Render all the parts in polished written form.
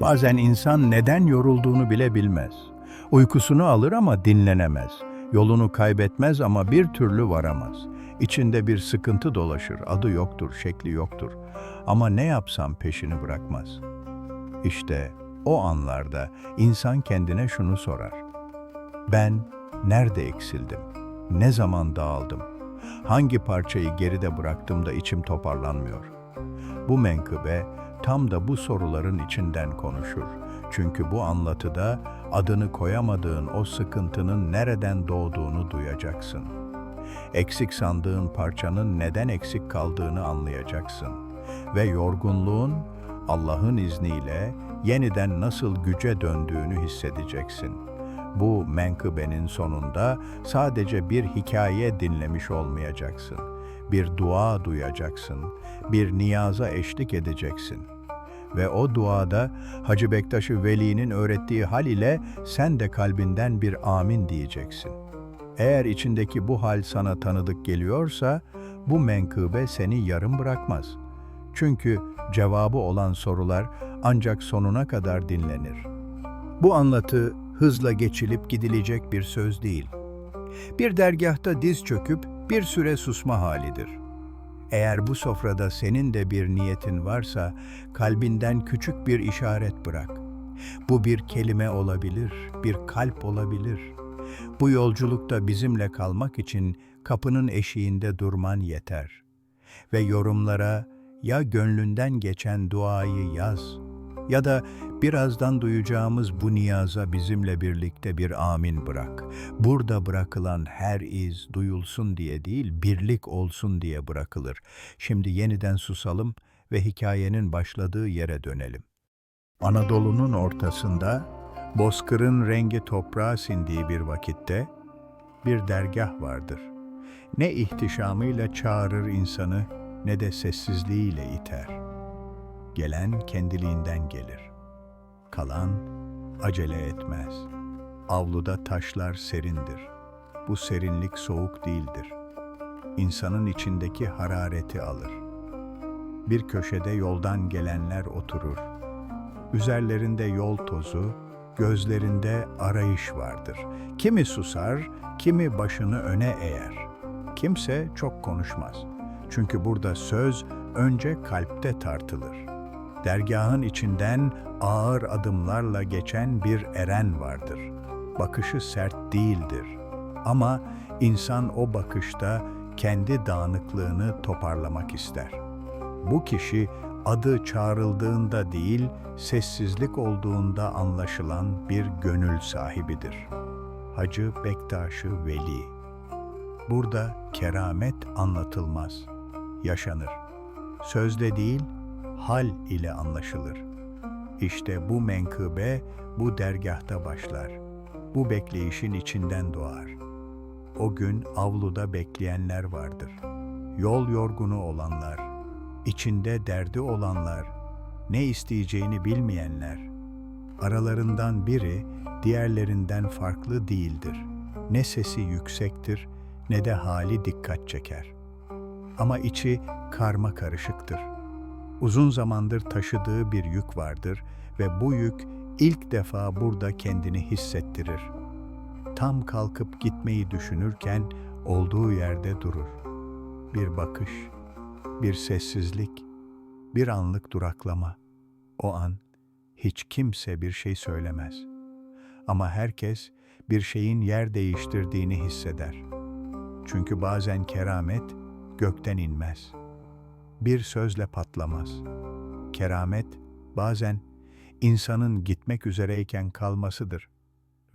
Bazen insan neden yorulduğunu bile bilmez. Uykusunu alır ama dinlenemez. Yolunu kaybetmez ama bir türlü varamaz. İçinde bir sıkıntı dolaşır, adı yoktur, şekli yoktur. Ama ne yapsam peşini bırakmaz. İşte o anlarda insan kendine şunu sorar. Ben nerede eksildim? Ne zaman dağıldım? Hangi parçayı geride bıraktım da içim toparlanmıyor? Bu menkıbe tam da bu soruların içinden konuşur. Çünkü bu anlatıda adını koyamadığın o sıkıntının nereden doğduğunu duyacaksın. Eksik sandığın parçanın neden eksik kaldığını anlayacaksın. Ve yorgunluğun Allah'ın izniyle yeniden nasıl güce döndüğünü hissedeceksin. Bu menkıbenin sonunda sadece bir hikaye dinlemiş olmayacaksın. Bir dua duyacaksın, bir niyaza eşlik edeceksin. Ve o duada Hacı Bektaş-ı Veli'nin öğrettiği hal ile sen de kalbinden bir amin diyeceksin. Eğer içindeki bu hal sana tanıdık geliyorsa, bu menkıbe seni yarım bırakmaz. Çünkü cevabı olan sorular ancak sonuna kadar dinlenir. Bu anlatı hızla geçilip gidilecek bir söz değil. Bir dergâhta diz çöküp bir süre susma halidir. Eğer bu sofrada senin de bir niyetin varsa, kalbinden küçük bir işaret bırak. Bu bir kelime olabilir, bir kalp olabilir. Bu yolculukta bizimle kalmak için kapının eşiğinde durman yeter. Ve yorumlara ya gönlünden geçen duayı yaz ya da birazdan duyacağımız bu niyaza bizimle birlikte bir amin bırak. Burada bırakılan her iz duyulsun diye değil, birlik olsun diye bırakılır. Şimdi yeniden susalım ve hikayenin başladığı yere dönelim. Anadolu'nun ortasında, bozkırın rengi toprağa sindiği bir vakitte, bir dergah vardır. Ne ihtişamıyla çağırır insanı, ne de sessizliğiyle iter. Gelen kendiliğinden gelir. Kalan acele etmez. Avluda taşlar serindir. Bu serinlik soğuk değildir. İnsanın içindeki harareti alır. Bir köşede yoldan gelenler oturur. Üzerlerinde yol tozu, gözlerinde arayış vardır. Kimi susar, kimi başını öne eğer. Kimse çok konuşmaz. Çünkü burada söz önce kalpte tartılır. Dergahın içinden ağır adımlarla geçen bir eren vardır. Bakışı sert değildir. Ama insan o bakışta kendi dağınıklığını toparlamak ister. Bu kişi adı çağrıldığında değil, sessizlik olduğunda anlaşılan bir gönül sahibidir. Hacı Bektaş-ı Veli. Burada keramet anlatılmaz, yaşanır. Sözle değil, hal ile anlaşılır. İşte bu menkıbe bu dergahta başlar. Bu bekleyişin içinden doğar. O gün avluda bekleyenler vardır. Yol yorgunu olanlar, içinde derdi olanlar, ne isteyeceğini bilmeyenler. Aralarından biri diğerlerinden farklı değildir. Ne sesi yüksektir, ne de hali dikkat çeker. Ama içi karma karışıktır. Uzun zamandır taşıdığı bir yük vardır ve bu yük ilk defa burada kendini hissettirir. Tam kalkıp gitmeyi düşünürken olduğu yerde durur. Bir bakış, bir sessizlik, bir anlık duraklama. O an hiç kimse bir şey söylemez. Ama herkes bir şeyin yer değiştirdiğini hisseder. Çünkü bazen keramet gökten inmez. Bir sözle patlamaz. Keramet bazen insanın gitmek üzereyken kalmasıdır.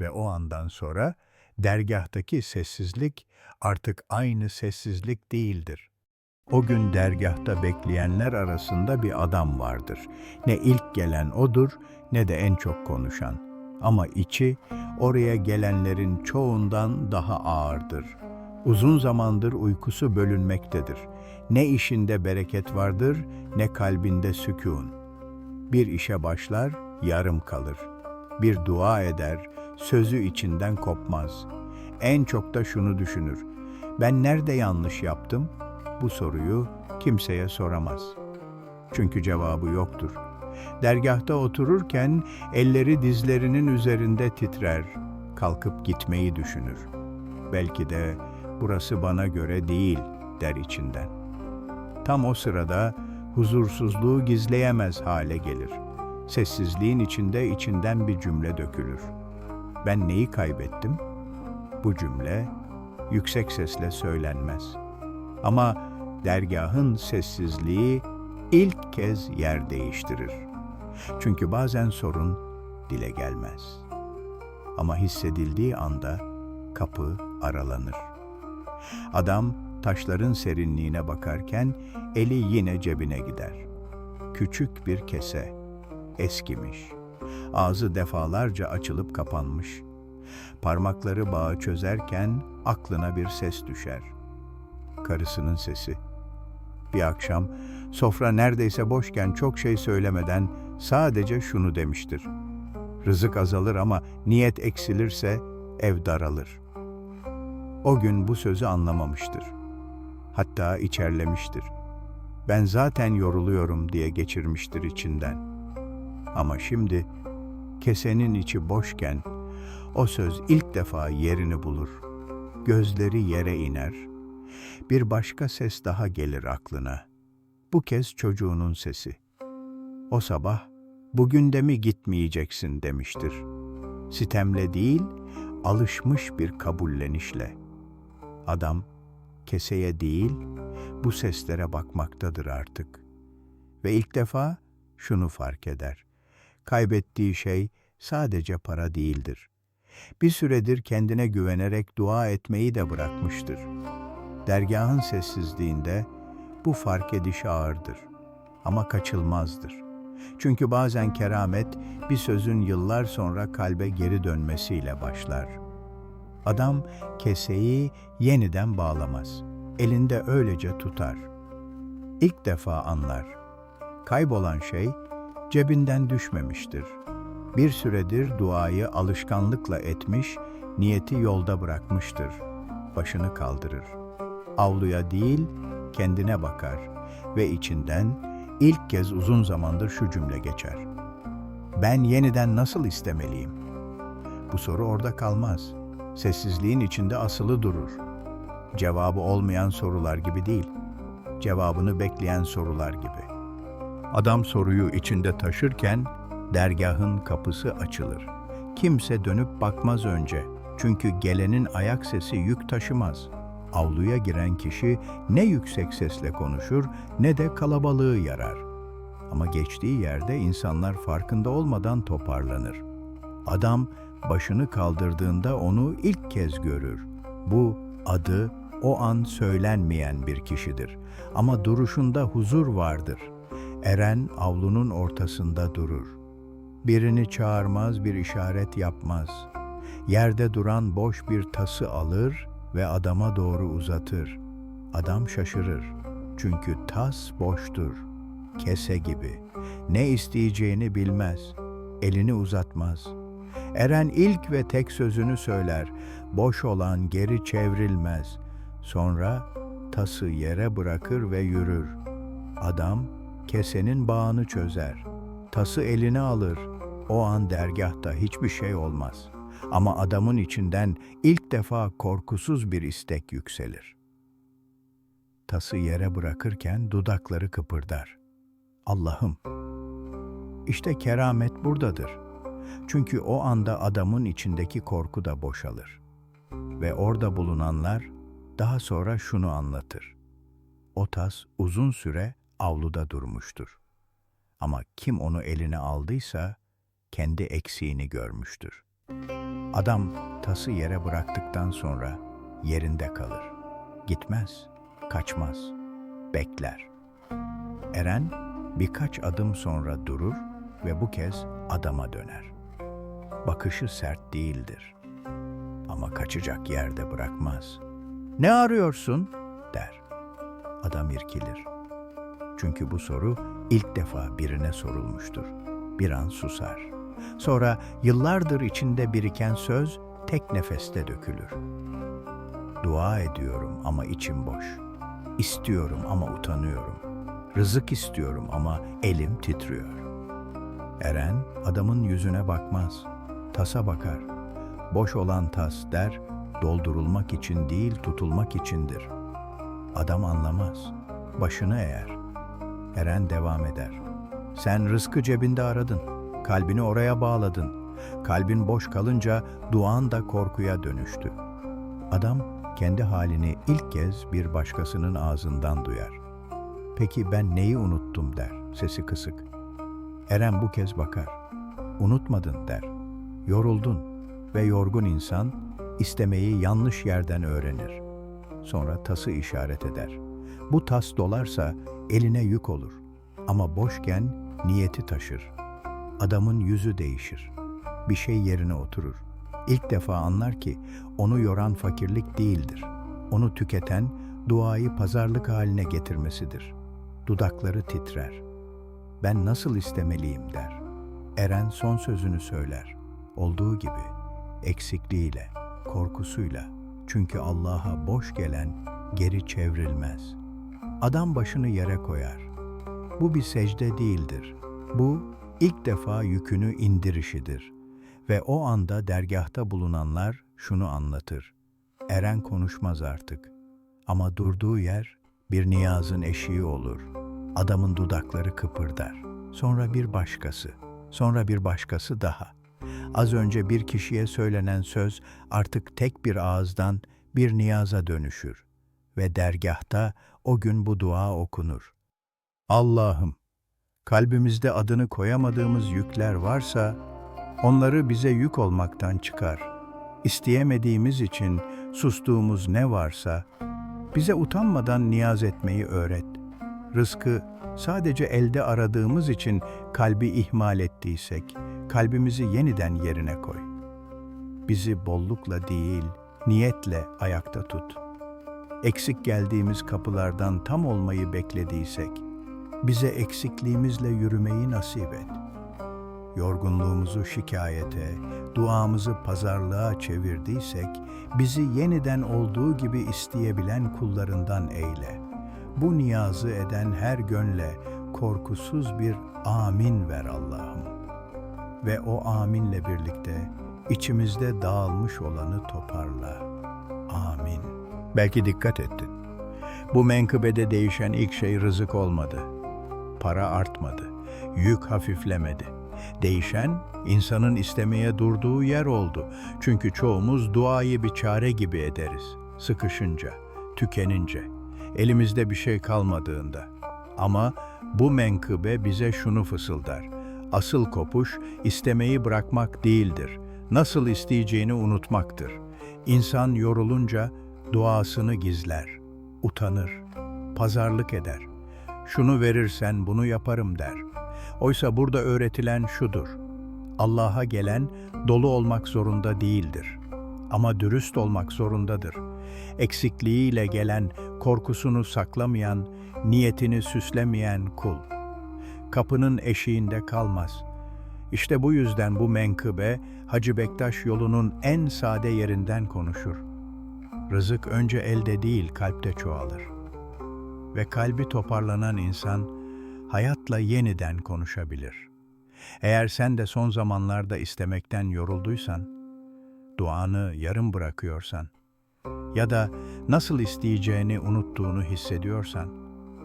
Ve o andan sonra dergahtaki sessizlik artık aynı sessizlik değildir. O gün dergahta bekleyenler arasında bir adam vardır. Ne ilk gelen odur, ne de en çok konuşan. Ama içi oraya gelenlerin çoğundan daha ağırdır. Uzun zamandır uykusu bölünmektedir. Ne işinde bereket vardır, ne kalbinde sükûn. Bir işe başlar, yarım kalır. Bir dua eder, sözü içinden kopmaz. En çok da şunu düşünür: ben nerede yanlış yaptım? Bu soruyu kimseye soramaz. Çünkü cevabı yoktur. Dergahta otururken elleri dizlerinin üzerinde titrer, kalkıp gitmeyi düşünür. Belki de burası bana göre değil der içinden. Tam o sırada huzursuzluğu gizleyemez hale gelir. Sessizliğin içinden bir cümle dökülür. Ben neyi kaybettim? Bu cümle yüksek sesle söylenmez. Ama dergahın sessizliği ilk kez yer değiştirir. Çünkü bazen sorun dile gelmez. Ama hissedildiği anda kapı aralanır. Adam taşların serinliğine bakarken eli yine cebine gider. Küçük bir kese, eskimiş. Ağzı defalarca açılıp kapanmış. Parmakları bağı çözerken aklına bir ses düşer. Karısının sesi. Bir akşam sofra neredeyse boşken çok şey söylemeden sadece şunu demiştir. Rızık azalır ama niyet eksilirse ev daralır. O gün bu sözü anlamamıştır. Hatta içerlemiştir. Ben zaten yoruluyorum diye geçirmiştir içinden. Ama şimdi kesenin içi boşken o söz ilk defa yerini bulur. Gözleri yere iner. Bir başka ses daha gelir aklına. Bu kez çocuğunun sesi. O sabah, bugün de mi gitmeyeceksin demiştir. Sitemle değil, alışmış bir kabullenişle. Adam, keseye değil, bu seslere bakmaktadır artık. Ve ilk defa şunu fark eder. Kaybettiği şey sadece para değildir. Bir süredir kendine güvenerek dua etmeyi de bırakmıştır. Dergahın sessizliğinde bu fark ediş ağırdır ama kaçılmazdır. Çünkü bazen keramet bir sözün yıllar sonra kalbe geri dönmesiyle başlar. Adam keseyi yeniden bağlamaz. Elinde öylece tutar. İlk defa anlar. Kaybolan şey cebinden düşmemiştir. Bir süredir duayı alışkanlıkla etmiş, niyeti yolda bırakmıştır. Başını kaldırır. Avluya değil, kendine bakar ve içinden ilk kez uzun zamandır şu cümle geçer. Ben yeniden nasıl istemeliyim? Bu soru orada kalmaz. Sessizliğin içinde asılı durur. Cevabı olmayan sorular gibi değil, cevabını bekleyen sorular gibi. Adam soruyu içinde taşırken dergahın kapısı açılır. Kimse dönüp bakmaz önce. Çünkü gelenin ayak sesi yük taşımaz. Avluya giren kişi ne yüksek sesle konuşur ne de kalabalığı yarar. Ama geçtiği yerde insanlar farkında olmadan toparlanır. Adam başını kaldırdığında onu ilk kez görür. Bu adı o an söylenmeyen bir kişidir. Ama duruşunda huzur vardır. Eren avlunun ortasında durur. Birini çağırmaz, bir işaret yapmaz. Yerde duran boş bir tası alır ve adama doğru uzatır. Adam şaşırır. Çünkü tas boştur. Kese gibi. Ne isteyeceğini bilmez. Elini uzatmaz. Eren ilk ve tek sözünü söyler. Boş olan geri çevrilmez. Sonra tası yere bırakır ve yürür. Adam kesenin bağını çözer. Tası eline alır. O an dergahta hiçbir şey olmaz. Ama adamın içinden ilk defa korkusuz bir istek yükselir. Tası yere bırakırken dudakları kıpırdar. Allah'ım! İşte keramet buradadır. Çünkü o anda adamın içindeki korku da boşalır. Ve orada bulunanlar daha sonra şunu anlatır. O tas uzun süre avluda durmuştur. Ama kim onu eline aldıysa kendi eksiğini görmüştür. Adam tası yere bıraktıktan sonra yerinde kalır. Gitmez, kaçmaz, bekler. Eren birkaç adım sonra durur ve bu kez adama döner. Bakışı sert değildir ama kaçacak yerde bırakmaz. "Ne arıyorsun?" der. Adam irkilir. Çünkü bu soru ilk defa birine sorulmuştur. Bir an susar. Sonra yıllardır içinde biriken söz tek nefeste dökülür. Dua ediyorum ama içim boş. İstiyorum ama utanıyorum. Rızık istiyorum ama elim titriyor. Eren adamın yüzüne bakmaz, tasa bakar. Boş olan tas der, doldurulmak için değil tutulmak içindir. Adam anlamaz, başını eğer. Eren devam eder. Sen rızkı cebinde aradın, kalbini oraya bağladın. Kalbin boş kalınca duan da korkuya dönüştü. Adam kendi halini ilk kez bir başkasının ağzından duyar. Peki ben neyi unuttum der, sesi kısık. Eren bu kez bakar. Unutmadın der. Yoruldun ve yorgun insan istemeyi yanlış yerden öğrenir. Sonra tası işaret eder. Bu tas dolarsa eline yük olur. Ama boşken niyeti taşır. Adamın yüzü değişir. Bir şey yerine oturur. İlk defa anlar ki onu yoran fakirlik değildir. Onu tüketen duayı pazarlık haline getirmesidir. Dudakları titrer. Ben nasıl istemeliyim der. Eren son sözünü söyler. Olduğu gibi, eksikliğiyle, korkusuyla. Çünkü Allah'a boş gelen geri çevrilmez. Adam başını yere koyar. Bu bir secde değildir. Bu ilk defa yükünü indirişidir. Ve o anda dergâhta bulunanlar şunu anlatır. Eren konuşmaz artık. Ama durduğu yer bir niyazın eşiği olur. Adamın dudakları kıpırdar. Sonra bir başkası, sonra bir başkası daha. Az önce bir kişiye söylenen söz artık tek bir ağızdan bir niyaza dönüşür. Ve dergâhta o gün bu dua okunur. Allah'ım, kalbimizde adını koyamadığımız yükler varsa, onları bize yük olmaktan çıkar. İsteyemediğimiz için sustuğumuz ne varsa, bize utanmadan niyaz etmeyi öğret. Rızkı sadece elde aradığımız için kalbi ihmal ettiysek, kalbimizi yeniden yerine koy. Bizi bollukla değil, niyetle ayakta tut. Eksik geldiğimiz kapılardan tam olmayı beklediysek, bize eksikliğimizle yürümeyi nasip et. Yorgunluğumuzu şikayete, duamızı pazarlığa çevirdiysek, bizi yeniden olduğu gibi isteyebilen kullarından eyle. Bu niyazı eden her gönle korkusuz bir amin ver Allah'ım. Ve o aminle birlikte içimizde dağılmış olanı toparla. Amin. Belki dikkat ettin. Bu menkıbede değişen ilk şey rızık olmadı. Para artmadı. Yük hafiflemedi. Değişen, insanın istemeye durduğu yer oldu. Çünkü çoğumuz duayı bir çare gibi ederiz. Sıkışınca, tükenince, elimizde bir şey kalmadığında. Ama bu menkıbe bize şunu fısıldar. Asıl kopuş, istemeyi bırakmak değildir. Nasıl isteyeceğini unutmaktır. İnsan yorulunca duasını gizler, utanır, pazarlık eder. Şunu verirsen bunu yaparım der. Oysa burada öğretilen şudur. Allah'a gelen dolu olmak zorunda değildir. Ama dürüst olmak zorundadır. Eksikliğiyle gelen, korkusunu saklamayan, niyetini süslemeyen kul. Kapının eşiğinde kalmaz. İşte bu yüzden bu menkıbe, Hacı Bektaş yolunun en sade yerinden konuşur. Rızık önce elde değil, kalpte çoğalır. Ve kalbi toparlanan insan, hayatla yeniden konuşabilir. Eğer sen de son zamanlarda istemekten yorulduysan, duanı yarım bırakıyorsan ya da nasıl isteyeceğini unuttuğunu hissediyorsan,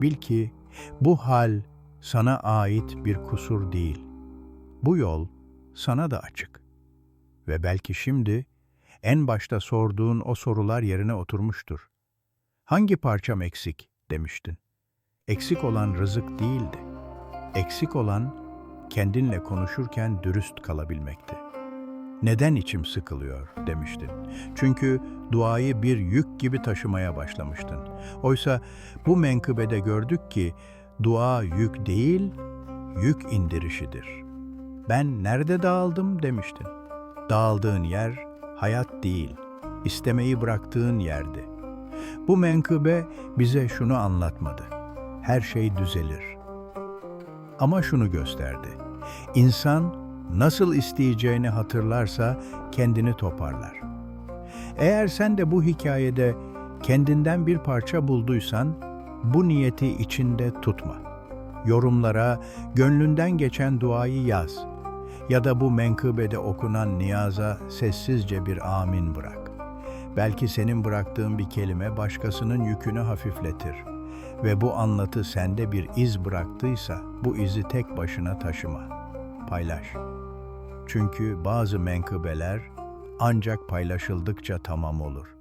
bil ki bu hal sana ait bir kusur değil. Bu yol sana da açık. Ve belki şimdi en başta sorduğun o sorular yerine oturmuştur. Hangi parçam eksik demiştin? Eksik olan rızık değildi. Eksik olan kendinle konuşurken dürüst kalabilmekti. Neden içim sıkılıyor demiştin. Çünkü duayı bir yük gibi taşımaya başlamıştın. Oysa bu menkıbede gördük ki dua yük değil, yük indirişidir. Ben nerede dağıldım demiştin. Dağıldığın yer hayat değil, istemeyi bıraktığın yerdi. Bu menkıbe bize şunu anlatmadı. Her şey düzelir. Ama şunu gösterdi. İnsan nasıl isteyeceğini hatırlarsa kendini toparlar. Eğer sen de bu hikayede kendinden bir parça bulduysan, bu niyeti içinde tutma. Yorumlara gönlünden geçen duayı yaz. Ya da bu menkıbede okunan niyaza sessizce bir amin bırak. Belki senin bıraktığın bir kelime başkasının yükünü hafifletir. Ve bu anlatı sende bir iz bıraktıysa bu izi tek başına taşıma. Paylaş. Çünkü bazı menkıbeler ancak paylaşıldıkça tamam olur.